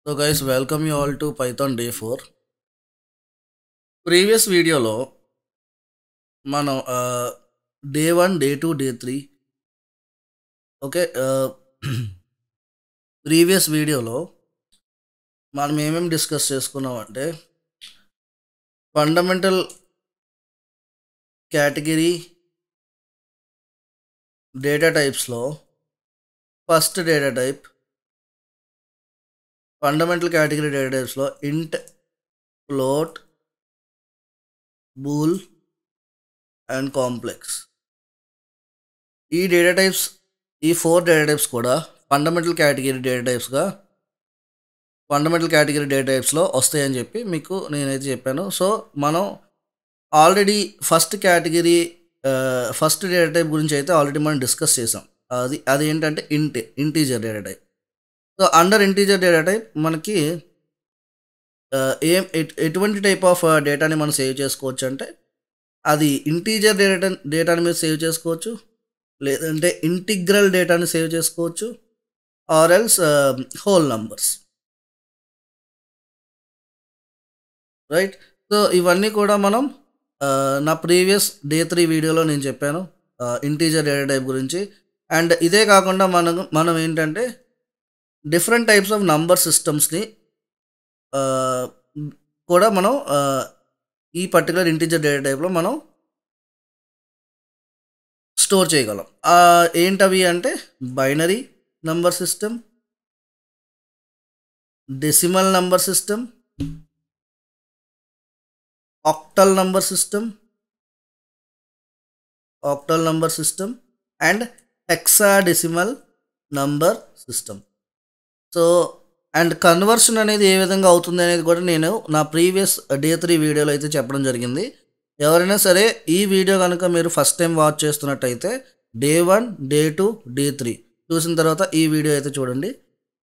So guys, welcome you all to Python Day 4. Previous వీడియోలో మనం day 1, day 2, day 3 okay. Previous వీడియోలో మనం ఏమేమి డిస్కస్ చేసుకున్నామంటే ఫండమెంటల్ కేటగిరీ డేటా టైప్స్లో first data type fundamental category data టైప్స్లో int, float, bool and complex. ఈ data types, ఈ 4 డేటా టైప్స్ కూడా ఫండమెంటల్ కేటగిరీ డేటా టైప్స్లో వస్తాయని చెప్పి మీకు నేనైతే చెప్పాను. సో మనం ఆల్రెడీ ఫస్ట్ డేటా టైప్ గురించి అయితే ఆల్రెడీ మనం డిస్కస్ చేసాం. అది ఏంటంటే integer data type. So under integer data type మనకి ఎటువంటి టైప్ ఆఫ్ డేటాని మనం సేవ్ చేసుకోవచ్చు అంటే అది ఇంటీజర్ డేటాని మీరు సేవ్ చేసుకోవచ్చు, లేదంటే ఇంటిగ్రల్ డేటాని సేవ్ చేసుకోవచ్చు, or else whole numbers, right. So ఇవన్నీ కూడా మనం నా ప్రీవియస్ డే 3 వీడియోలో నేను చెప్పాను ఇంటీజర్ డేటా టైప్ గురించి. అండ్ ఇదే కాకుండా మనం ఏంటంటే డిఫరెంట్ టైప్స్ ఆఫ్ నంబర్ సిస్టమ్స్ని కూడా మనం ఈ పర్టికులర్ ఇంటీజర్ డేటా టైప్లో మనం స్టోర్ చేయగలం. ఏంటవి అంటే binary number system, decimal number system, octal number system and hexadecimal number system. So and conversion అనేది ఏ విధంగా అవుతుంది అనేది కూడా నేను నా ప్రీవియస్ డే 3 వీడియోలో అయితే చెప్పడం జరిగింది. ఎవరైనా సరే ఈ వీడియో కనుక మీరు ఫస్ట్ టైం వాచ్ చేస్తున్నట్టయితే డే 1, డే 2, డే 3 చూసిన తర్వాత ఈ వీడియో అయితే చూడండి.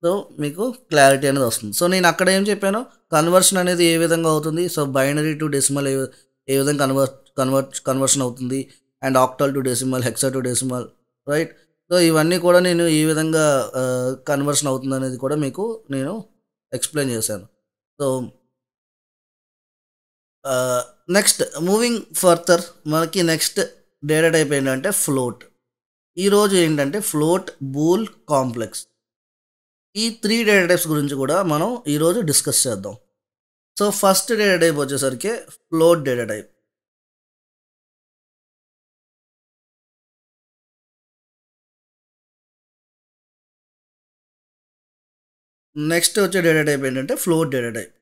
సో మీకు క్లారిటీ అనేది వస్తుంది. సో నేను అక్కడ ఏం చెప్పాను, కన్వర్షన్ అనేది ఏ విధంగా అవుతుంది, సో బైనరీ టు డెసిమల్ ఏ విధంగా కన్వర్షన్ అవుతుంది, and octal to decimal, hexa to decimal, right. So ఇవన్నీ కూడా నేను ఈ విధంగా కన్వర్షన్ అవుతుంది అనేది కూడా మీకు నేను ఎక్స్ప్లెయిన్ చేశాను. సో నెక్స్ట్ మూవింగ్ ఫర్దర్ మనకి నెక్స్ట్ డేటా టైప్ ఏంటంటే ఫ్లోట్. ఈరోజు ఏంటంటే ఫ్లోట్, బూల్, కాంప్లెక్స్, ఈ 3 డేటా టైప్స్ గురించి కూడా మనం ఈరోజు డిస్కస్ చేద్దాం. సో ఫస్ట్ డేటా టైప్ వచ్చేసరికి ఫ్లోట్ డేటా టైప్. నెక్స్ట్ వచ్చే డేటా టైప్ ఏంటంటే ఫ్లోట్ డేటా టైప్.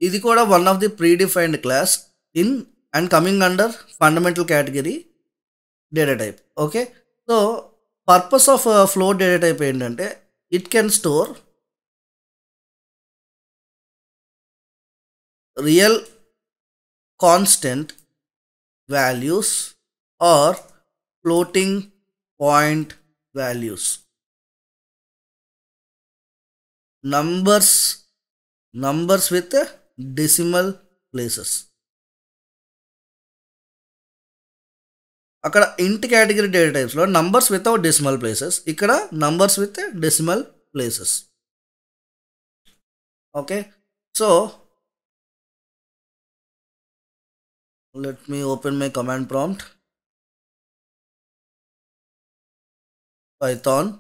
ఇది కూడా one of the predefined class in and coming under fundamental category data type. Okay. So purpose of float data type ఏంటంటే it can store real constant values or floating point values, numbers with decimal places. అక్కడ int category data టైప్స్లో numbers without decimal places, ఇక్కడ numbers with decimal places. Okay. So let me open my command prompt Python.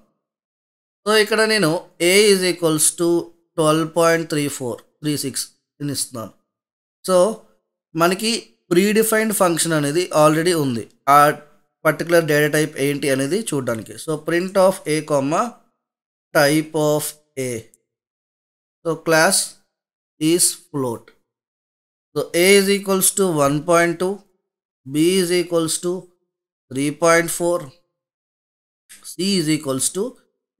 So ఇక్కడ నేను a is equals to 12.3436 అని ఇస్తున్నాను. So మనకి predefined function అనేది already ఉంది ఆ పర్టికులర్ డేటా టైప్ ఏంటి అనేది చూడడానికి. So print of a comma type of a. So class is float. So a is equals to 1.2, b is equals to 3.4, c is equals to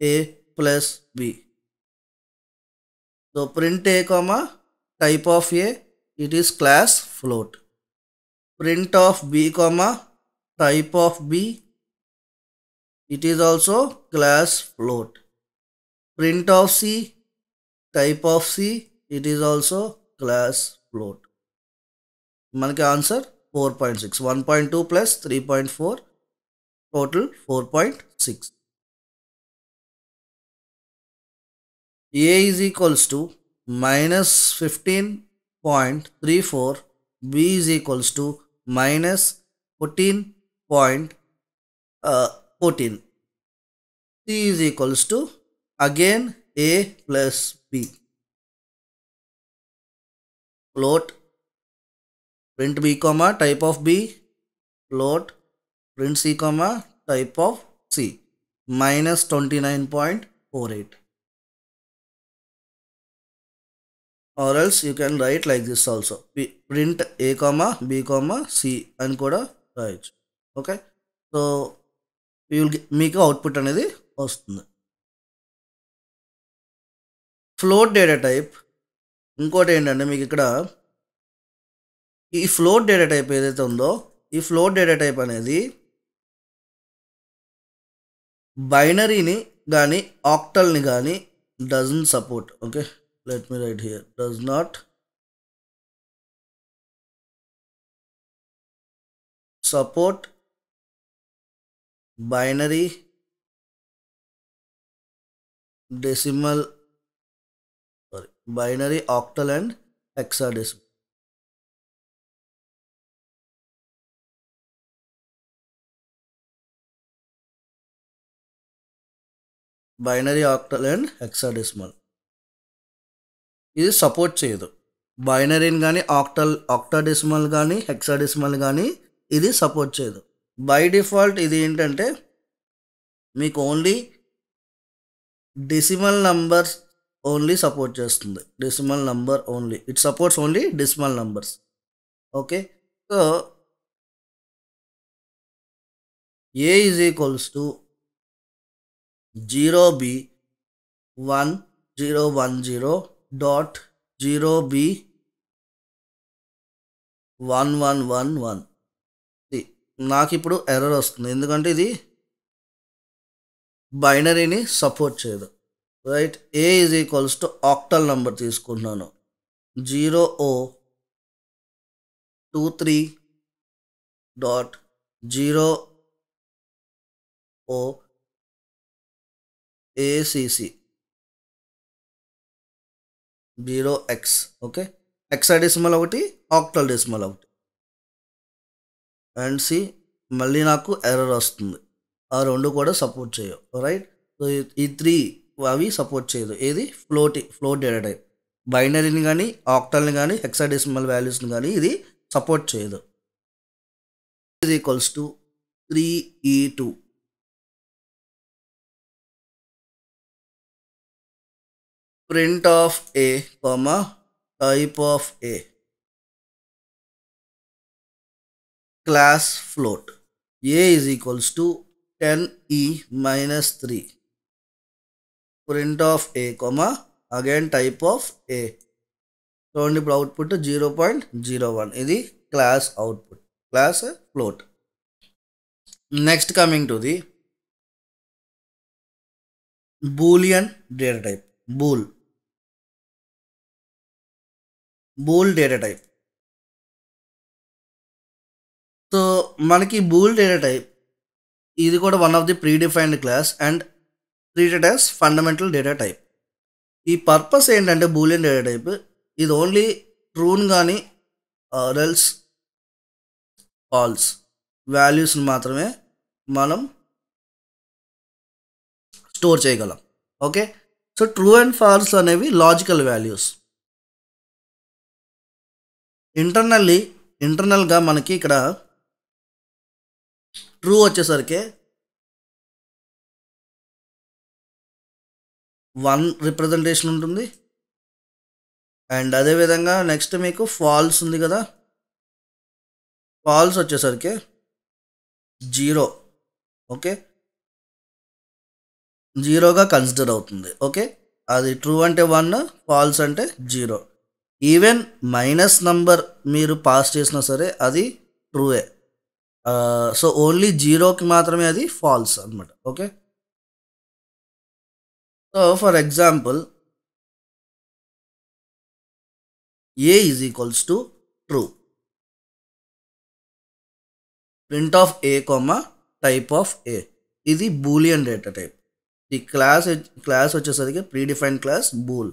a plus b. So print a comma type of a, it is class float. Print of b comma type of b, it is also class float. Print of c type of c, it is also class float. మనకి answer 4.6, 1.2 plus 3.4 total 4.6. A is equals to minus 15.34, B is equals to minus 14.14, C is equals to again A plus B. Float print B comma type of B, float print C comma type of C, minus 29.48. Or else you can write like this also, print A comma B comma C అని కూడా రాయొచ్చు. Okay, so మీకు output అనేది వస్తుంది. Float data type ఇంకోటి ఏంటంటే మీకు ఇక్కడ ఈ ఫ్లోట్ డేటా టైప్ ఏదైతే ఉందో ఈ ఫ్లోట్ డేటా టైప్ అనేది బైనరీని కానీ ఆక్టల్ని కానీ doesn't support. Okay, let me write here, does not support binary, decimal, binary, octal and hexadecimal. Binary, octal and hexadecimal ఇది సపోర్ట్ చేయదు. బైనరీని కానీ ఆక్టాడెసిమల్ కానీ హెక్సాడెసిమల్ కానీ ఇది సపోర్ట్ చేయదు. బై డిఫాల్ట్ ఇది ఏంటంటే మీకు only decimal numbers only support చేస్తుంది. Decimal number only, it supports only decimal numbers. Okay, so A is equals to 0B 1010.0B 1111. నాకు ఇప్పుడు ఎర్రర్ వస్తుంది ఎందుకంటే ఇది బైనరీని సపోర్ట్ చేయదు. Right, A is equals to octal number తీసుకుంటున్నాను 0O23.0ACC 0x. ఓకే, హెక్సాడెసిమల్ ఒకటి, octal decimal ఒకటి. And C మళ్ళీ నాకు ఎర్రర్ వస్తుంది, ఆ రెండు కూడా సపోర్ట్ చేయవు. రైట్, సో ఈ త్రీ అవి సపోర్ట్ చేయదు. ఏది ఫ్లోట్ డేటా టైప్ బైనరీని కానీ ఆక్టల్ని కానీ హెక్సాడెసిమల్ వాల్యూస్ని కానీ ఇది సపోర్ట్ చేయదు. is equals to 3E2. Print of A comma type of A, class float. A is equals to 10E minus 3. Print of A comma again type of A. చూడండి ఇప్పుడు output 0.01. ఇది class output, class float. Next coming to the boolean data type. Bool data type. So మనకి bool data type ఇది కూడా one of the predefined class and treated as fundamental data type. ఈ purpose ఏంటంటే boolean data type ఇది only ట్రూన్ కానీ else false వాల్యూస్ని మాత్రమే మనం స్టోర్ చేయగలం. Okay, so true and false అనేవి లాజికల్ వాల్యూస్. ఇంటర్నల్గా మనకి ఇక్కడ ట్రూ వచ్చేసరికి 1 రిప్రజెంటేషన్ ఉంటుంది. అండ్ అదేవిధంగా నెక్స్ట్ మీకు ఫాల్స్ ఉంది కదా, ఫాల్స్ వచ్చేసరికి 0. ఓకే, 0గా కన్సిడర్ అవుతుంది. ఓకే, అది ట్రూ అంటే 1, ఫాల్స్ అంటే 0. ఈవెన్ మైనస్ నంబర్ మీరు పాస్ చేసినా సరే అది ట్రూయే. సో ఓన్లీ 0కి మాత్రమే అది ఫాల్స్ అనమాట. Okay, so for example A is equals to true. Print of A comma type of A. ఇది బూలియన్ డేటా టైప్. ఈ క్లాస్ వచ్చేసరికి predefined class bool.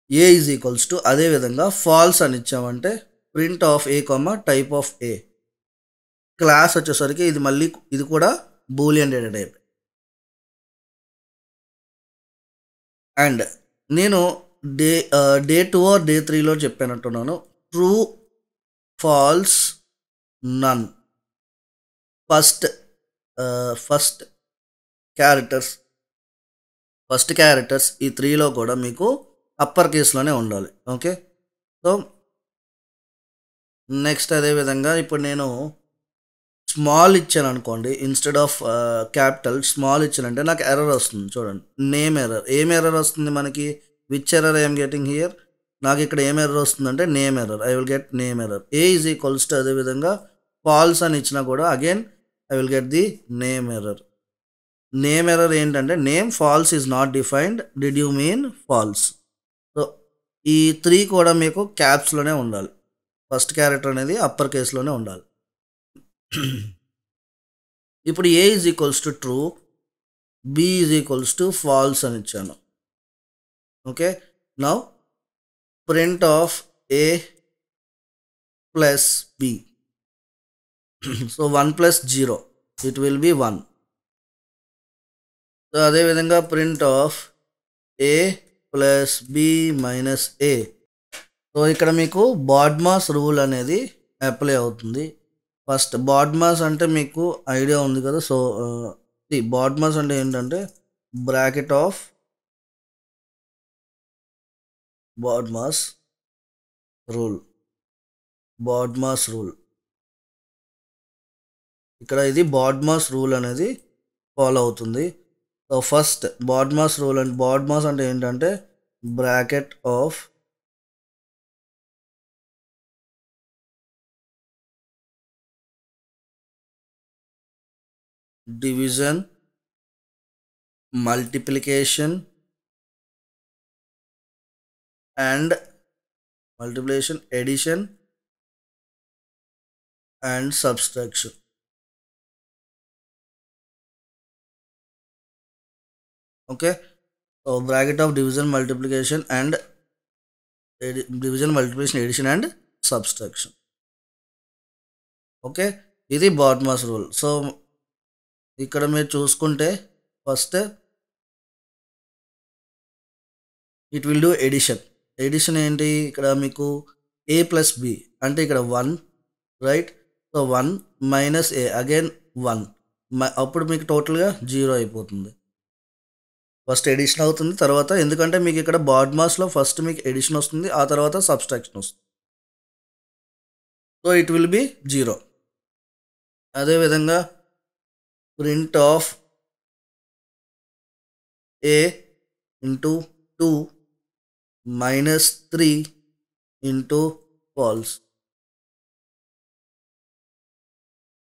A is equals to అదేవిధంగా ఫాల్స్ అని ఇచ్చామంటే print of A comma type of A. Class వచ్చేసరికి ఇది మళ్ళీ ఇది కూడా బూలియన్ డేటా టైప్. అండ్ నేను డే 2 ఆర్ డే 3లో చెప్పానంటున్నాను. True, false, none. First characters ఈ 3లో కూడా మీకు అప్పర్ కేస్లోనే ఉండాలి. ఓకే, సో నెక్స్ట్ అదేవిధంగా ఇప్పుడు నేను స్మాల్ ఇచ్చాను అనుకోండి, ఇన్స్టెడ్ ఆఫ్ క్యాపిటల్ స్మాల్ ఇచ్చానంటే నాకు ఎర్రర్ వస్తుంది. చూడండి, నేమ్ ఎర్రర్. ఏం ఎర్రర్ వస్తుంది మనకి? Which error I'm getting here? నాకు ఇక్కడ ఏం ఎర్రర్ వస్తుందంటే name error. I will get name error. A is equals to అదేవిధంగా ఫాల్స్ అని ఇచ్చినా కూడా again I will get the name error. Name error ఏంటంటే name false is not defined, did you mean false. So ఈ 3 కూడా మీకు క్యాప్స్లోనే ఉండాలి. ఫస్ట్ క్యారెక్టర్ అనేది అప్పర్ కేస్లోనే ఉండాలి. ఇప్పుడు A is equals to true, B is equals to false అని ఇచ్చాను. Okay, now print of A plus B. So 1 plus 0 it will be 1. So అదేవిధంగా print of A plus B minus A. సో ఇక్కడ మీకు BODMAS rule అనేది apply అవుతుంది. First BODMAS అంటే మీకు ఐడియా ఉంది కదా. సో బాడ్మాస్ అంటే ఏంటంటే బ్రాకెట్ ఆఫ్ బాడ్మాస్ రూల్. ఇక్కడ ఇది బాడ్మాస్ రూల్ అనేది ఫాలో అవుతుంది. So first BODMAS rule and BODMAS అంటే ఏంటంటే bracket of division, multiplication and addition and subtraction. Okay, so bracket of division, multiplication and addition and subtraction. Okay, ఇది BODMAS rule. So ఇక్కడ మీరు చూసుకుంటే first it will do addition. Addition ఏంటి? ఇక్కడ మీకు A plus B అంటే ఇక్కడ 1, right? So 1 minus A again 1, అప్పుడు మీకు టోటల్గా 0 అయిపోతుంది. ఫస్ట్ ఎడిషన్ అవుతుంది, తర్వాత ఎందుకంటే మీకు ఇక్కడ బాడ్మాస్లో ఫస్ట్ మీకు ఎడిషన్ వస్తుంది, ఆ తర్వాత సబ్ట్రాక్షన్ వస్తుంది. So it will be 0. అదేవిధంగా print of A into 2 minus 3 into false.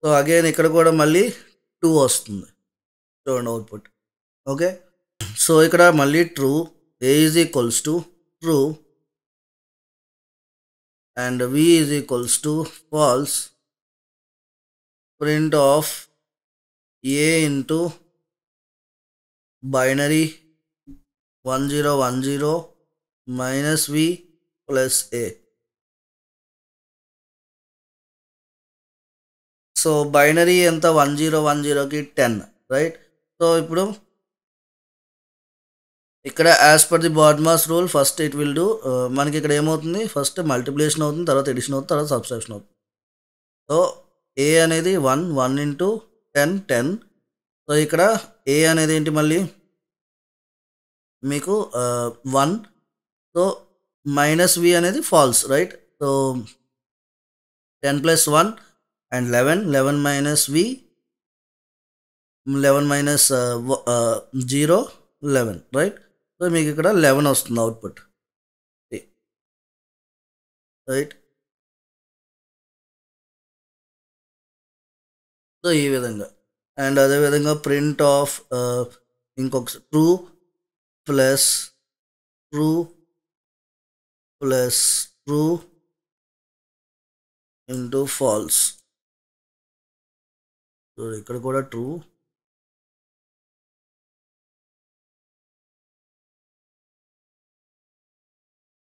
So again ఇక్కడ కూడా మళ్ళీ 2 వస్తుంది చూడండి అవుట్పుట్. ఓకే, సో ఇక్కడ మళ్ళీ true, A is equals to true and B is equals to false. Print of A into binary 1010 minus B plus A. So binary ఎంత? 1010కి 10, right? So ఇప్పుడు ఇక్కడ as per the BODMAS rule first it will do, మనకి ఇక్కడ ఏమవుతుంది? First multiplication అవుతుంది, తర్వాత edition అవుతుంది, తర్వాత సబ్ట్రాక్షన్ అవుతుంది. సో ఏ అనేది 1 ఇంటూ 10. సో ఇక్కడ ఏ అనేది ఏంటి? మళ్ళీ మీకు 1. సో మైనస్ వి అనేది false, right? So 10 plus 1 and 11 minus B 11 minus 0 11, right? So మీకు ఇక్కడ 11 వస్తుంది అవుట్పుట్, రైట్? సో ఈ విధంగా. అండ్ అదేవిధంగా ప్రింట్ ఆఫ్ ఇంకొక true plus true plus true into false. So ఇక్కడ కూడా ట్రూ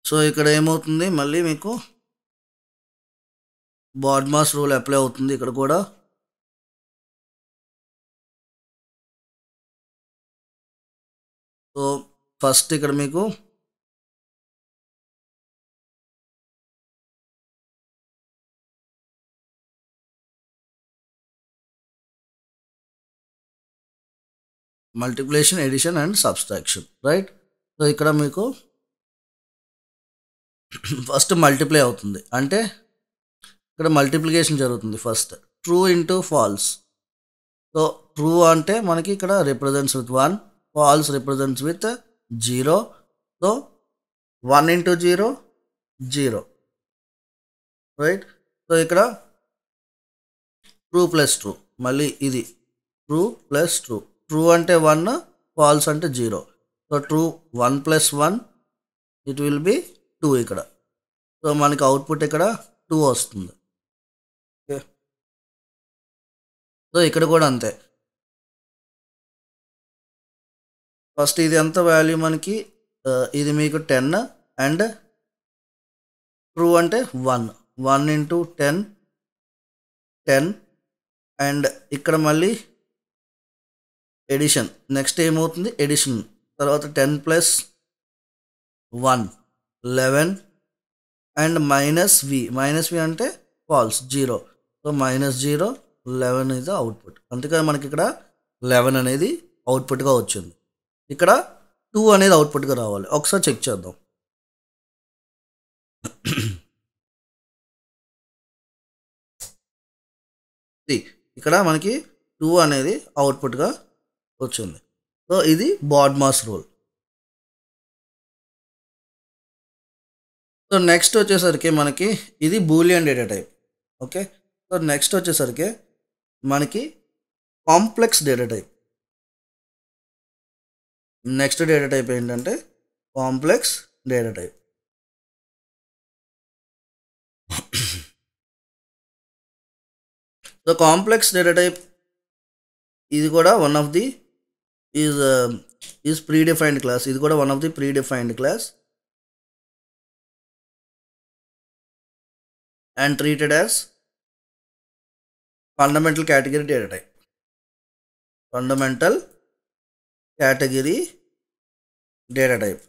సో ఇక్కడ ఏమవుతుంది, మళ్ళీ మీకు బాడ్మాస్ రూల్ అప్లై అవుతుంది ఇక్కడ కూడా. సో ఫస్ట్ ఇక్కడ మీకు multiplication, addition and subtraction, right. So ఇక్కడ మీకు ఫస్ట్ మల్టిప్లై అవుతుంది, అంటే ఇక్కడ మల్టిప్లికేషన్ జరుగుతుంది first. True into false. So true అంటే మనకి ఇక్కడ represents with 1, false represents with 0. So 1 into 0, 0, right. So ఇక్కడ ట్రూ ప్లస్ ట్రూ, మళ్ళీ ఇది ట్రూ ప్లస్ ట్రూ. ట్రూ అంటే 1, ఫాల్స్ అంటే 0. So true 1 plus 1 it will B 2 ఇక్కడ. సో మనకి అవుట్పుట్ ఇక్కడ 2 వస్తుంది. ఓకే, సో ఇక్కడ కూడా అంతే. ఫస్ట్ ఇది ఎంత వాల్యూ మనకి, ఇది మీకు 10 అండ్ ట్రూ అంటే 1. 1 ఇంటూ 10, 10. అండ్ ఇక్కడ మళ్ళీ ఎడిషన్, నెక్స్ట్ ఏమవుతుంది ఎడిషన్, తర్వాత 10 ప్లస్ 1, 11. అండ్ మైనస్ వి అంటే ఫాల్స్ 0. సో -0, 11 ఇది అవుట్పుట్. అందుకని మనకి ఇక్కడ 11 అనేది అవుట్పుట్గా వచ్చింది. ఇక్కడ 2 అనేది అవుట్పుట్గా రావాలి. ఒకసారి చెక్ చేద్దాం. ఇక్కడ మనకి 2 అనేది అవుట్పుట్గా వచ్చింది. సో ఇది బాడ్మాస్ రూల్. సో నెక్స్ట్ వచ్చేసరికి మనకి ఇది boolean data type. Okay, so next వచ్చేసరికి మనకి complex data type. Next data type ఏంటంటే complex data type. So complex data type ఇది కూడా one of the is predefined class. ఇది కూడా one of the predefined class and treated as fundamental category data type. Fundamental category data type.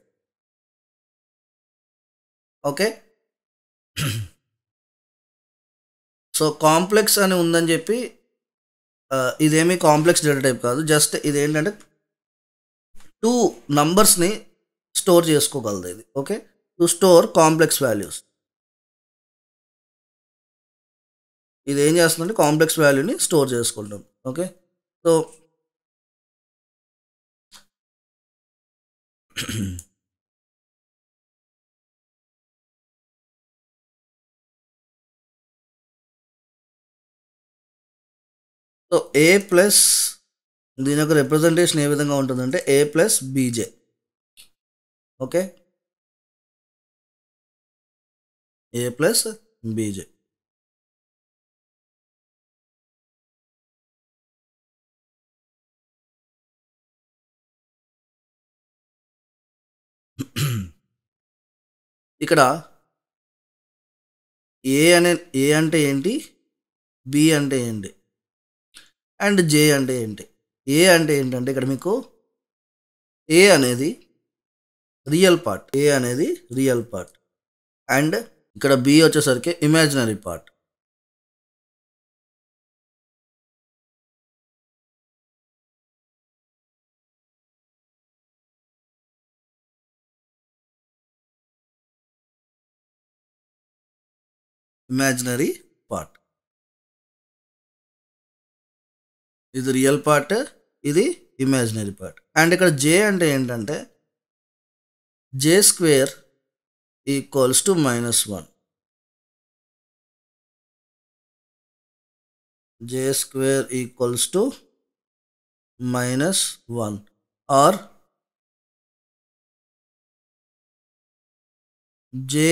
Okay. So complex అని ఉందని చెప్పి ఇదేమీ complex data type కాదు. Just ఇదేంటంటే 2 నంబర్స్ని స్టోర్ చేసుకోగలదు ఇది. Okay, to store complex values. ఇది ఏం చేస్తుందంటే కాంప్లెక్స్ వాల్యూని స్టోర్ చేసుకుంటాం. ఓకే, సో సో ఏ ప్లస్ దీని యొక్క రిప్రజెంటేషన్ ఏ విధంగా ఉంటుందంటే ఏ ప్లస్ బీజే. ఓకే, ఏ ప్లస్ బీజే. ఇక్కడ ఏ అంటే ఏంటి, బి అంటే ఏంటి, అండ్ జే అంటే ఏంటి. ఏ అంటే ఏంటంటే ఇక్కడ మీకు ఏ అనేది రియల్ పార్ట్, అండ్ ఇక్కడ బి వచ్చేసరికి ఇమాజినరీ పార్ట్. ఇమాజినరీ పార్ట్, ఇది రియల్ పార్ట్, ఇది ఇమాజినరీ పార్ట్. అండ్ ఇక్కడ జే అంటే ఏంటంటే జే square equals to -1. J square equals to -1 R J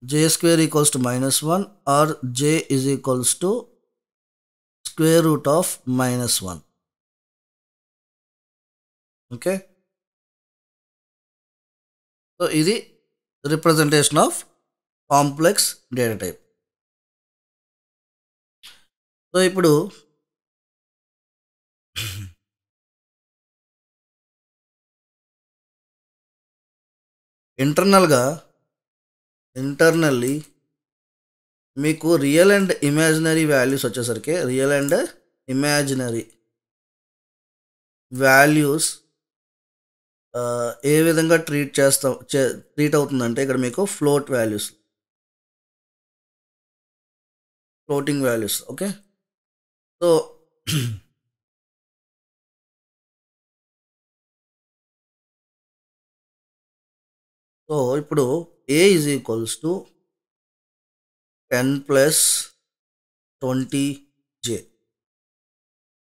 j square equals to -1 or j is equals to square root of -1. Okay, so ఇది representation of complex data type. So ఇప్పుడు internally మీకు real and imaginary values వచ్చేసరికి real and imaginary values ఏ విధంగా treat అవుతుందంటే ఇక్కడ మీకు floating values. Okay, so ఇప్పుడు a is equals to 10 plus 20j.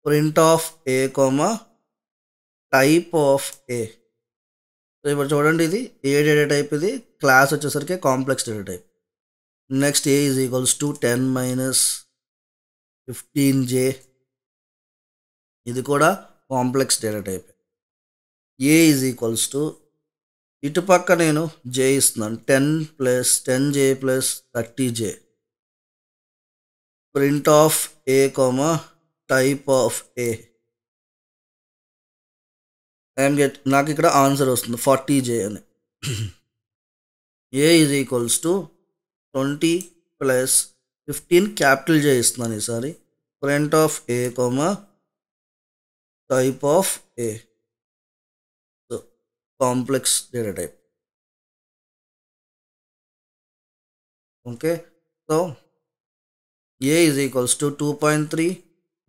Print of a comma type of a. So ఇప్పుడు చూడండి, ఇది ఏ డేటా టైప్, ఇది క్లాస్ వచ్చేసరికి complex data type. Next a is equals to 10 minus 15j. ఇది కూడా complex data type. a is equals to ఇటుపక్క నేను j ఇస్తున్నాను, 10 plus 10j plus 30j. Print of a comma type of a. నాకు ఇక్కడ answer వస్తుంది 40j అని. a is equals to 20 plus 15 capital j ఇస్తున్నాను ఈసారి. Print of a comma type of a. So complex data type. Okay, so a is equals to 2.3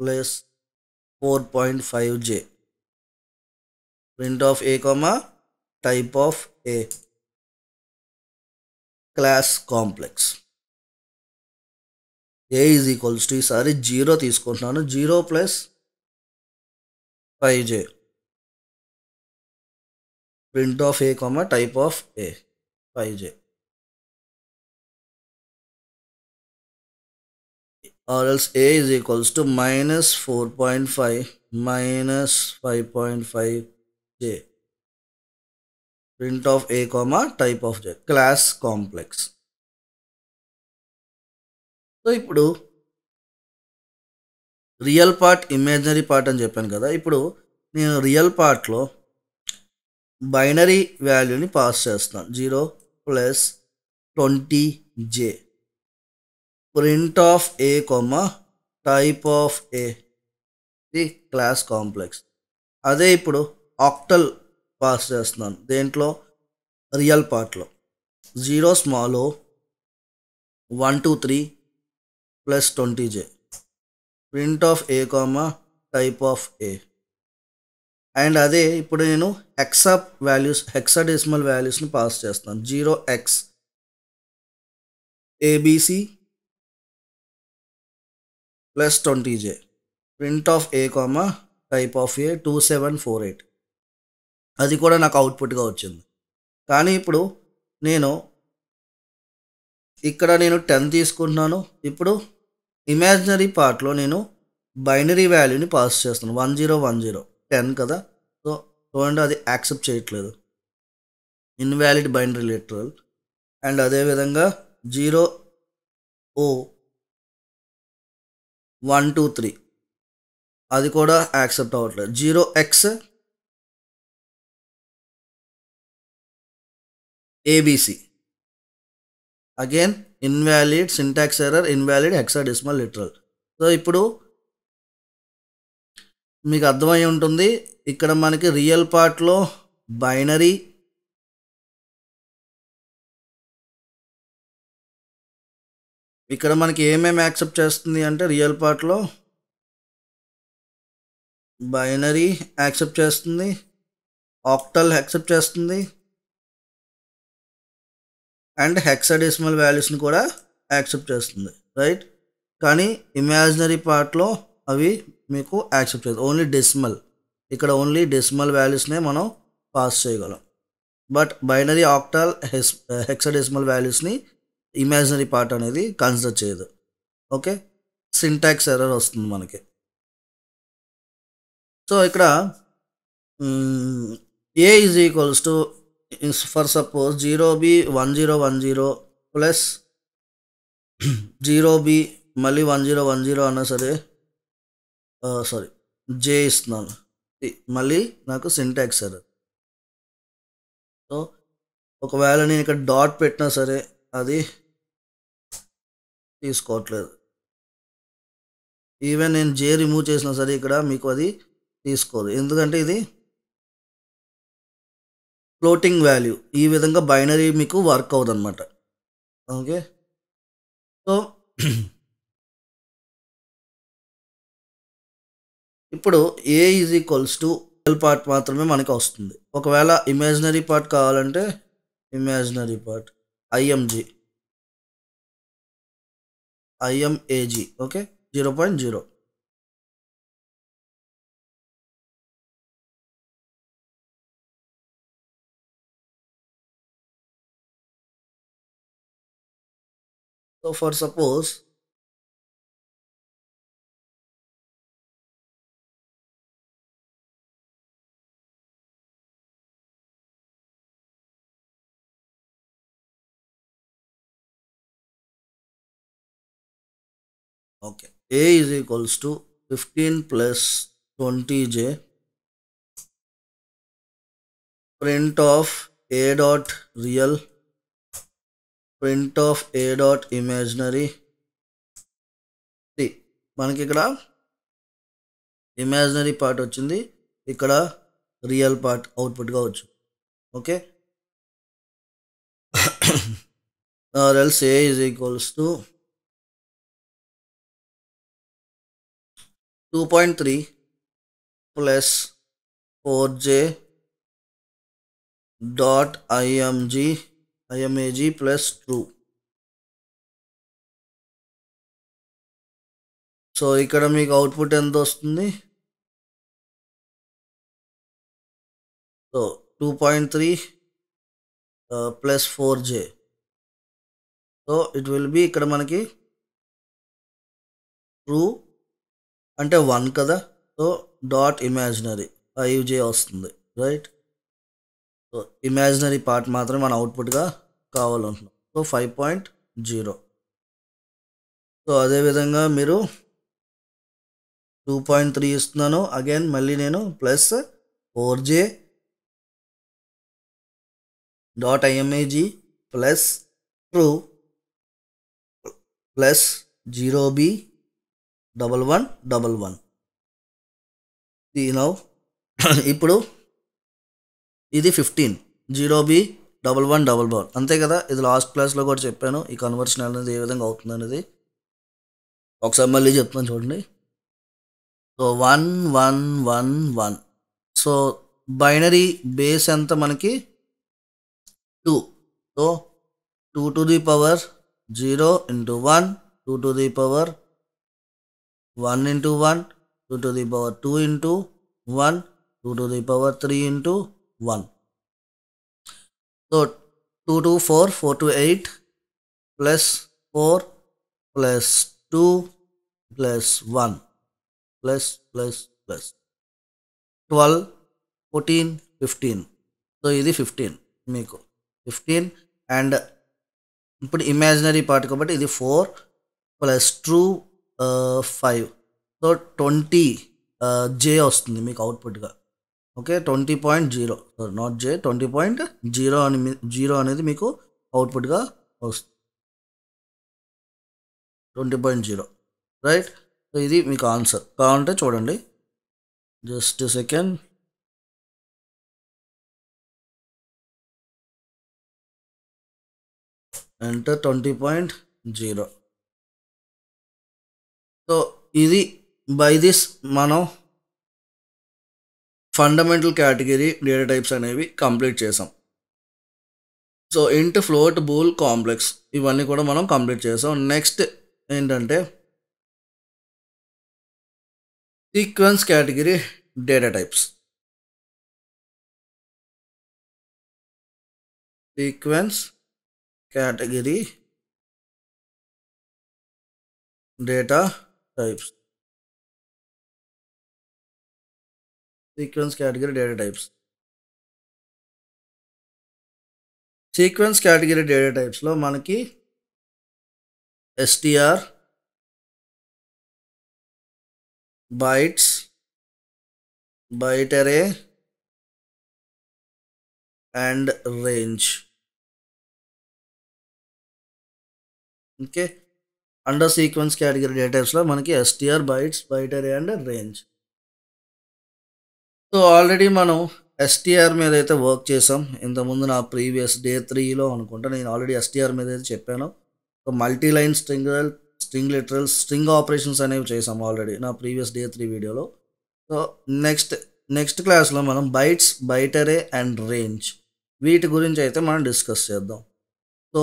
plus 4.5j. Print of a comma type of a. Class complex. a is equals to ఈసారి 0 తీసుకుంటున్నాను, 0 plus 5j. Print of a comma type of a, 5j. Or else a is equals to minus 4.5 minus 5.5j. Print of a comma type of j. Class complex. So ఇప్పుడు real part, imaginary part అని చెప్పాను కదా. ఇప్పుడు నేను real పార్ట్లో binary వాల్యూని pass చేస్తున్నాను, 0 plus 20j. Print of a comma type of a. ఇది క్లాస్ కాంప్లెక్స్. అదే ఇప్పుడు ఆక్టల్ పాస్ చేస్తున్నాను దేంట్లో, రియల్ పార్ట్లో. 0 small o 1 2 3 plus 20j. Print of a comma type of a. And అదే ఇప్పుడు నేను హెక్సాడెసిమల్ వాల్యూస్ని పాస్ చేస్తున్నాను, 0x abc plus 20j. Print of a comma type of a 2748. అది కూడా నాకు అవుట్పుట్గా వచ్చింది. కానీ ఇప్పుడు ఇక్కడ నేను 10 తీసుకుంటున్నాను. ఇప్పుడు ఇమాజినరీ పార్ట్లో నేను బైనరీ వాల్యూని పాస్ చేస్తున్నాను, 1010, 10 కదా. సో చూడండి, అది యాక్సెప్ట్ చేయట్లేదు, ఇన్వాలిడ్ బైనరీ లిటరల్. అండ్ అదేవిధంగా 0 o 1 2 3 అది కూడా యాక్సెప్ట్ అవ్వట్లేదు. 0x abc again invalid, syntax error, invalid hexadecimal literal. So ఇప్పుడు మీకు అర్థమై ఉంటుంది, ఇక్కడ మనకి రియల్ పార్ట్లో బైనరీ, ఇక్కడ మనకి ఏమేమి యాక్సెప్ట్ చేస్తుంది అంటే రియల్ పార్ట్లో బైనరీ యాక్సెప్ట్ చేస్తుంది, ఆక్టల్ యాక్సెప్ట్ చేస్తుంది, అండ్ హెక్సాడెసిమల్ వాల్యూస్ని కూడా యాక్సెప్ట్ చేస్తుంది, రైట్. కానీ ఇమాజినరీ పార్ట్లో అవి మీకు యాక్సెప్ట్ చేస్తుంది, ఓన్లీ డెసిమల్. ఇక్కడ ఓన్లీ డెసిమల్ వాల్యూస్నే మనం పాస్ చేయగలం. బట్ బైనరీ, ఆక్టల్, హెక్సాడెసిమల్ వాల్యూస్ని ఇమాజినరీ పార్ట్ అనేది కన్సిడర్ చేయదు. ఓకే, సింటాక్స్ ఎర్రర్ వస్తుంది మనకి. సో ఇక్కడ A is equals to for suppose 0b 1010 plus 0b మళ్ళీ 1010 అన్నా సరే, సారీ జే ఇస్తున్నాను, మళ్ళీ నాకు సింటాక్స్ ఎర్రర్. సో ఒకవేళ నేను ఇక్కడ డాట్ పెట్టినా సరే అది తీసుకోవట్లేదు. ఈవెన్ నేను జే రిమూవ్ చేసినా సరే ఇక్కడ మీకు అది తీసుకోదు, ఎందుకంటే ఇది ఫ్లోటింగ్ వాల్యూ. ఈ విధంగా బైనరీ మీకు వర్క్ అవుతుంది అనమాట. ఓకే, సో ఇప్పుడు A is equals to real part మాత్రమే మనకి వస్తుంది. ఒకవేళ ఇమాజినరీ పార్ట్ కావాలంటే imaginary part IMAG okay 0.0. So for suppose okay, A is equals to 15 plus 20j print of A dot real print of A dot imaginary. మనకి ఇక్కడ imaginary part వచ్చింది, ఇక్కడ real part అవుట్పుట్గా వచ్చు. Okay, or else A is equals to 2.3 plus 4j dot IMAG plus true. So ఇక్కడ మీకు output ఎంత వస్తుంది? So 2.3 plus 4j. So it will B ఇక్కడ మనకి ట్రూ అంటే 1 కదా, సో డాట్ ఇమాజినరీ 5j వస్తుంది, రైట్. సో ఇమాజినరీ పార్ట్ మాత్రమే మన అవుట్పుట్గా కావాలంటున్నాం, సో 5.0. సో అదేవిధంగా మీరు 2.3 ఇస్తున్నాను, అగైన్ మళ్ళీ నేను plus 4j dot IMAG plus true plus 0b 1111. Now ఇప్పుడు ఇది 15 0b 1111 అంతే కదా. ఇది లాస్ట్ క్లాస్లో కూడా చెప్పాను, ఈ కన్వర్షన్ అనేది ఏ విధంగా అవుతుంది అనేది. ఒకసారి మళ్ళీ చెప్తాను చూడండి. సో 1111. సో బైనరీ బేస్ ఎంత మనకి 2. So 2 to the power 0 into 1, 2 to the power 1 into 1, 2 to the power 2 into 1, 2 to the power 3 into 1. So 2 to 4, 4 to 8 plus 4 plus 2 plus 1 plus 12, 14, 15. So ఇది 15 మీకు 15. అండ్ ఇప్పుడు ఇమాజినరీ పార్ట్ కాబట్టి ఇది 4 plus true 5. So 20j వస్తుంది మీకు అవుట్పుట్గా. Okay, 20.0, not j, 20.0 అని 0 అనేది మీకు అవుట్పుట్గా వస్తుంది, 20.0, రైట్. సో ఇది మీకు ఆన్సర్. కావాలంటే చూడండి, జస్ట్ సెకండ్. ఎంటర్ 20.0. సో ఇది బై దిస్ మనం ఫండమెంటల్ కేటగిరీ డేటా టైప్స్ అనేవి కంప్లీట్ చేసాం. సో ఇంట్, ఫ్లోట్, బూల్, కాంప్లెక్స్ ఇవన్నీ కూడా మనం కంప్లీట్ చేసాం. నెక్స్ట్ ఏంటంటే sequence category data types. Sequence category data types. Sequence category data types. Sequence category data types లో మనకి str, bytes, byte array and range. Okay, under sequence category data types లో మనకి str, bytes, byte array and range. So already మనం STR మీద అయితే work చేసాం ఇంతకుముందు నా ప్రీవియస్ డే 3లో అనుకుంటా నేను ఆల్రెడీ ఎస్టీఆర్ మీద అయితే చెప్పాను. So multi line string literals string operations అనేవి చేసాం ఆల్రెడీ నా ప్రీవియస్ డే 3 వీడియోలో. సో నెక్స్ట్ క్లాస్లో మనం బైట్స్, బైట్ అరే అండ్ రేంజ్ వీటి గురించి అయితే మనం డిస్కస్ చేద్దాం. సో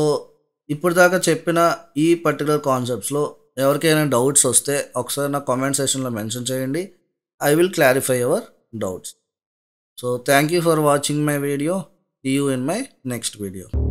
ఇప్పుడు దాకా చెప్పిన ఈ పర్టికులర్ కాన్సెప్ట్స్లో ఎవరికైనా డౌట్స్ వస్తే ఒకసారి నా కామెంట్ సెక్షన్లో మెన్షన్ చేయండి. I will clarify your doubts. So thank you for watching my video. See you in my next video.